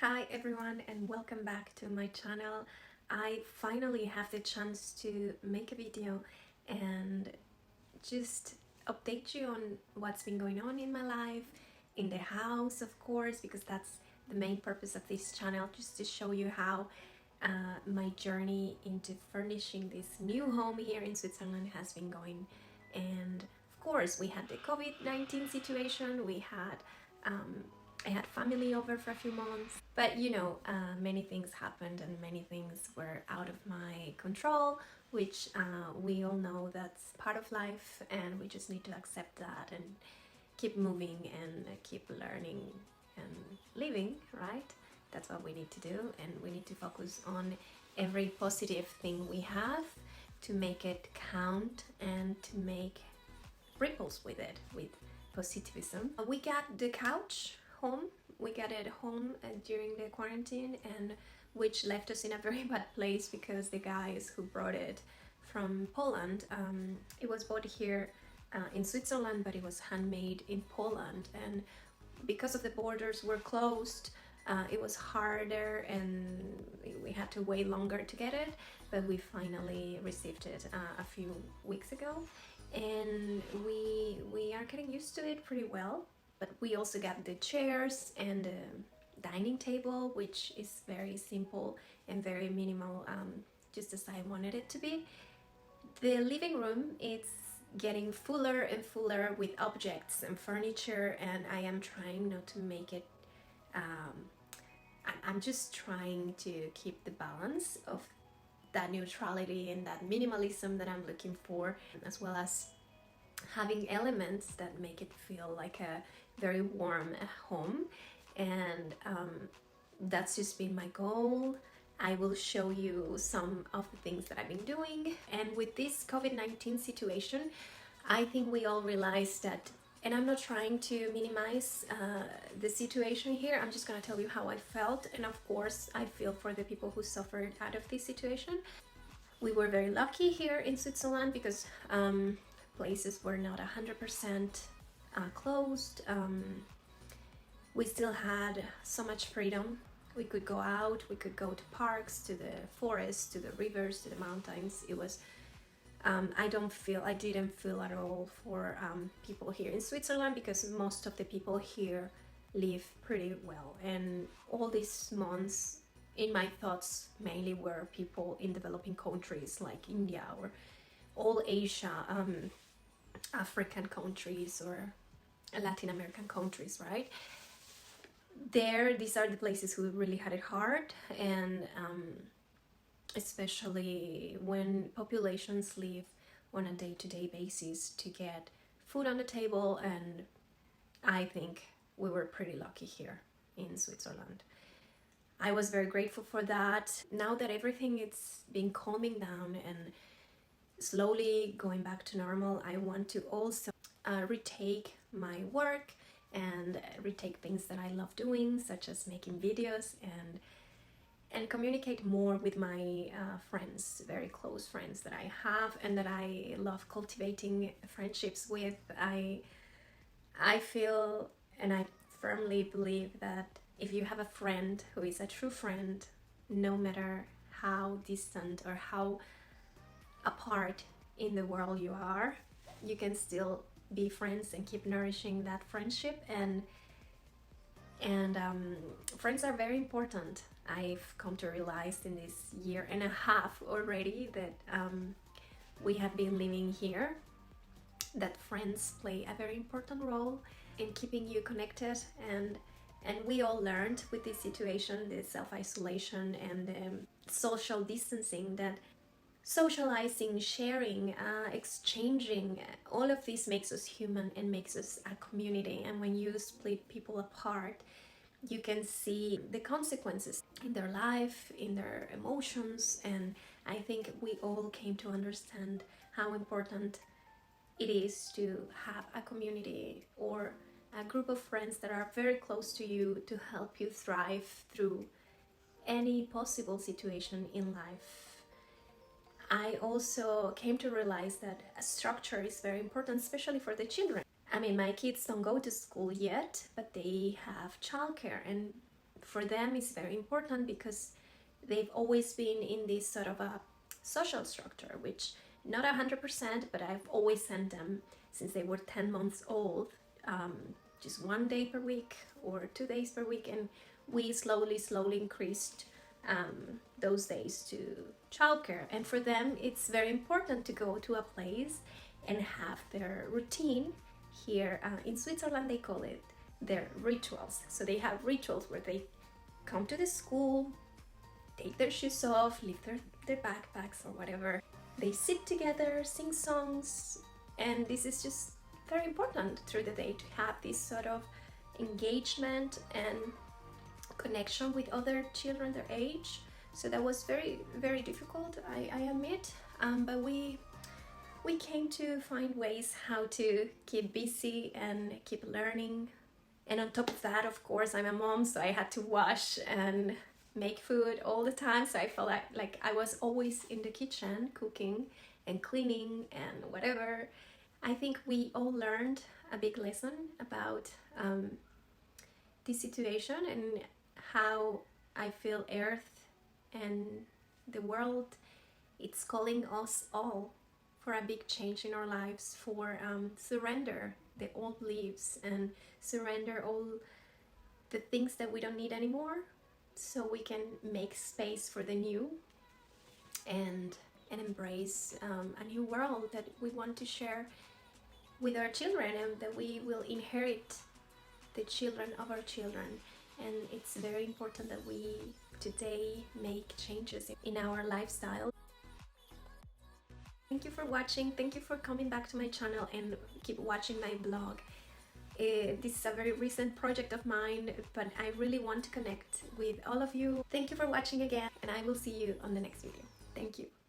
Hi everyone and welcome back to my channel. I finally have the chance to make a video and just update you on what's been going on in my life, in the house of course, because that's the main purpose of this channel, just to show you how my journey into furnishing this new home here in Switzerland has been going. And of course we had the COVID-19 situation, I had family over for a few months, but many things happened and many things were out of my control, which we all know that's part of life, and we just need to accept that and keep moving and keep learning and living, right? That's what we need to do, and we need to focus on every positive thing we have to make it count and to make ripples with it, with positivism. We got the couch home. We got it home during the quarantine, and which left us in a very bad place because the guys who brought it from Poland, it was bought here in Switzerland, but it was handmade in Poland, and because of the borders were closed, it was harder and we had to wait longer to get it, but we finally received it a few weeks ago, and we are getting used to it pretty well. But we also got the chairs and the dining table, which is very simple and very minimal, just as I wanted it to be. The living room, it's getting fuller and fuller with objects and furniture, and I am trying not to make it, I'm just trying to keep the balance of that neutrality and that minimalism that I'm looking for, as well as having elements that make it feel like a very warm home. And that's just been my goal. I will show you some of the things that I've been doing. And with this COVID-19 situation, I think we all realize that, and I'm not trying to minimize the situation here, I'm just gonna tell you how I felt, and of course I feel for the people who suffered out of this situation. We were very lucky here in Switzerland because places were not 100% closed. We still had so much freedom. We could go out, we could go to parks, to the forests, to the rivers, to the mountains. It was, I didn't feel at all for people here in Switzerland, because most of the people here live pretty well. And all these months, in my thoughts, mainly were people in developing countries like India or all Asia, African countries or Latin American countries, right? These are the places who really had it hard, and especially when populations live on a day-to-day basis to get food on the table, and I think we were pretty lucky here in Switzerland. I was very grateful for that. Now that everything is been calming down and slowly going back to normal, I want to also retake my work and retake things that I love doing, such as making videos and communicate more with my friends, very close friends that I have and that I love cultivating friendships with. I feel, and I firmly believe, that if you have a friend who is a true friend, no matter how distant or how apart in the world you are, you can still be friends and keep nourishing that friendship. And friends are very important. I've come to realize in this year and a half already that we have been living here, that friends play a very important role in keeping you connected. And we all learned with this situation, the self-isolation and the social distancing, that socializing, sharing, exchanging, all of this makes us human and makes us a community. And when you split people apart, you can see the consequences in their life, in their emotions. And I think we all came to understand how important it is to have a community or a group of friends that are very close to you to help you thrive through any possible situation in life. I also came to realize that a structure is very important, especially for the children. I mean, my kids don't go to school yet, but they have childcare, and for them it's very important because they've always been in this sort of a social structure, which not 100%, but I've always sent them since they were 10 months old, just 1 day per week or 2 days per week, and we slowly increased those days to childcare. And for them it's very important to go to a place and have their routine. Here in Switzerland they call it their rituals. So they have rituals where they come to the school, take their shoes off, leave their backpacks or whatever. They sit together, sing songs, and this is just very important through the day to have this sort of engagement and connection with other children their age. So that was very difficult, I admit, but we came to find ways how to keep busy and keep learning. And on top of that, of course, I'm a mom, so I had to wash and make food all the time, so I felt like I was always in the kitchen cooking and cleaning and whatever. I think we all learned a big lesson about this situation and how I feel Earth and the world, it's calling us all for a big change in our lives, for surrender the old beliefs and surrender all the things that we don't need anymore, so we can make space for the new and embrace a new world that we want to share with our children and that we will inherit the children of our children. And it's very important that we today make changes in our lifestyle. Thank you for watching, thank you for coming back to my channel and keep watching my blog. This is a very recent project of mine, but I really want to connect with all of you. Thank you for watching again, and I will see you on the next video. Thank you.